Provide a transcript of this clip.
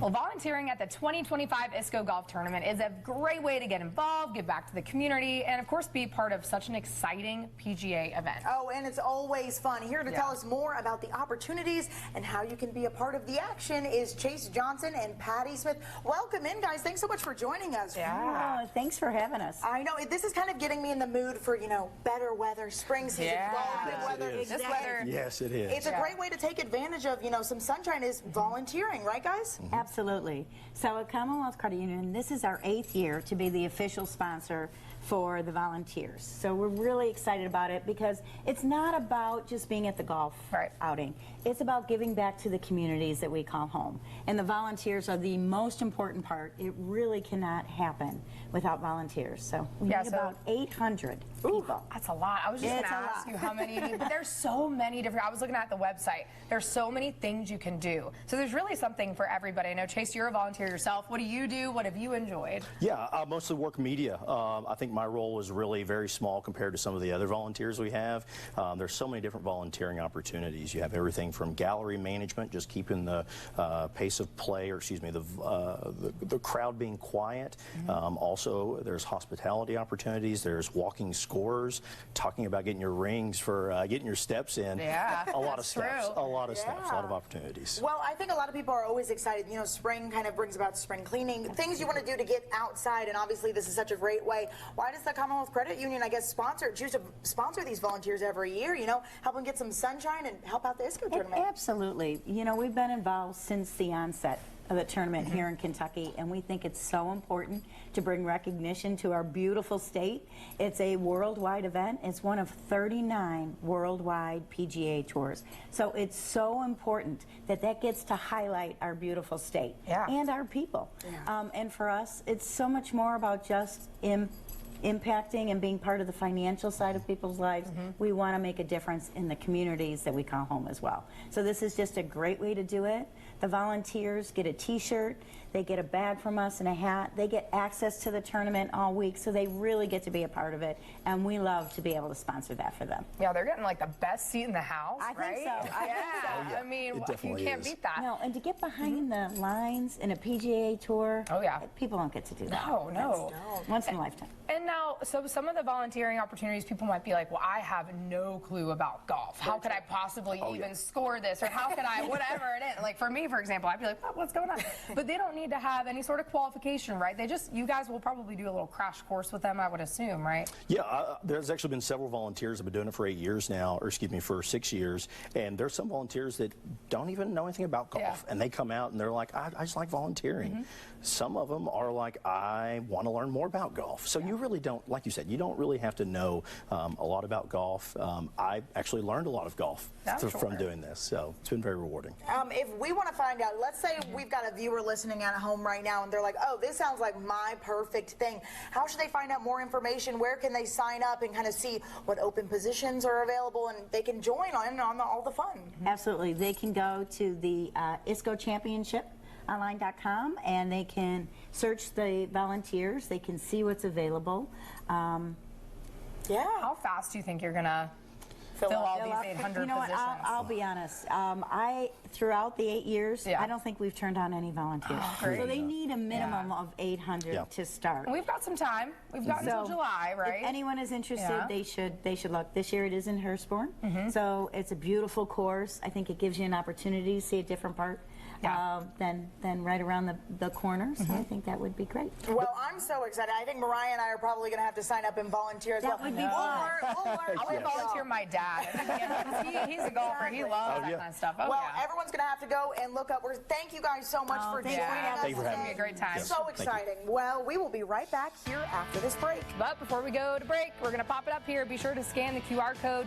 Well, volunteering at the 2025 ISCO Golf Tournament is a great way to get involved, give back to the community, and of course be part of such an exciting PGA event. Oh, and it's always fun. Here to tell us more about the opportunities and how you can be a part of the action is Chase Johnson and Patty Smith. Welcome in, guys. Thanks so much for joining us. Yeah. Oh, thanks for having us. I know, this is kind of getting me in the mood for, you know, better weather, spring season, golf weather. This weather. Yes, it is. It's a great way to take advantage of, you know, some sunshine is volunteering, right, guys? Absolutely. So at Commonwealth Credit Union, this is our 8th year to be the official sponsor for the volunteers. So we're really excited about it because it's not about just being at the golf outing. It's about giving back to the communities that we call home. And the volunteers are the most important part. It really cannot happen without volunteers. So we need about 800 people. That's a lot. I was just going to ask you how many, but there's so many different, I was looking at the website. There's so many things you can do. So there's really something for everybody. I know, Chase, you're a volunteer yourself. What do you do? What have you enjoyed? Yeah, I mostly work media. I think my role is really very small compared to some of the other volunteers we have. There's so many different volunteering opportunities. You have everything from gallery management, just keeping the pace of play, or excuse me, the crowd being quiet. Also, there's hospitality opportunities. There's walking scores, talking about getting your rings for getting your steps in. Yeah, a lot of steps. true. A lot of steps. A lot of opportunities. Well, I think a lot of people are always excited. You know, spring kind of brings about spring cleaning, things you want to do to get outside, and obviously this is such a great way. Why does the Commonwealth Credit Union, I guess, choose to sponsor these volunteers every year, you know, help them get some sunshine and help out the ISCO tournament? Absolutely. You know, we've been involved since the onset of the tournament here in Kentucky, and we think it's so important to bring recognition to our beautiful state. It's a worldwide event. It's one of 39 worldwide PGA tours. So it's so important that that gets to highlight our beautiful state and our people. And for us, it's so much more about just impacting and being part of the financial side of people's lives. We want to make a difference in the communities that we call home as well. So this is just a great way to do it. The volunteers get a t-shirt, they get a bag from us and a hat, they get access to the tournament all week, so they really get to be a part of it, and we love to be able to sponsor that for them. Yeah, they're getting like the best seat in the house, I think so. I think so. I mean, you can't beat that. No, and to get behind the lines in a PGA tour, people don't get to do that. No. Once in a lifetime. And now, so some of the volunteering opportunities, people might be like, well, I have no clue about golf. How could I possibly even score this? Or how could I, whatever it is. Like for me, for example, I'd be like, what's going on? But they don't need to have any sort of qualification, right? They just, you guys will probably do a little crash course with them, I would assume, right? Yeah, there's actually been several volunteers that have been doing it for 8 years now, or excuse me, for 6 years. And there's some volunteers that don't even know anything about golf. And they come out and they're like, I just like volunteering. Some of them are like, I want to learn more about golf. So you really don't, like you said, you don't really have to know a lot about golf. I actually learned a lot of golf from doing this, so it's been very rewarding. If we want to find out, let's say we've got a viewer listening at home right now and they're like, oh, this sounds like my perfect thing. How should they find out more information? Where can they sign up and kind of see what open positions are available, and they can join on all the fun? Absolutely. They can go to the ISCO Championship online.com, and they can search the volunteers. They can see what's available. How fast do you think you're going to fill all these 800 you know positions? I'll be honest. Throughout the 8 years, I don't think we've turned on any volunteers. So they need a minimum of 800 to start. And we've got some time. We've got until July, right? If anyone is interested, they should look. This year it is in Hurstbourne, so it's a beautiful course. I think it gives you an opportunity to see a different part. Than right around the corner, so I think that would be great. Well, I'm so excited. I think Mariah and I are probably going to have to sign up and volunteer as well. That would be I'll volunteer my dad. He's a golfer. He loves that kind of stuff. Everyone's going to have to go and look up. Thank you guys so much for joining us. Thank you for having me. It's going to be a great time. So exciting. Well, we will be right back here after this break. But before we go to break, we're going to pop it up here. Be sure to scan the QR code to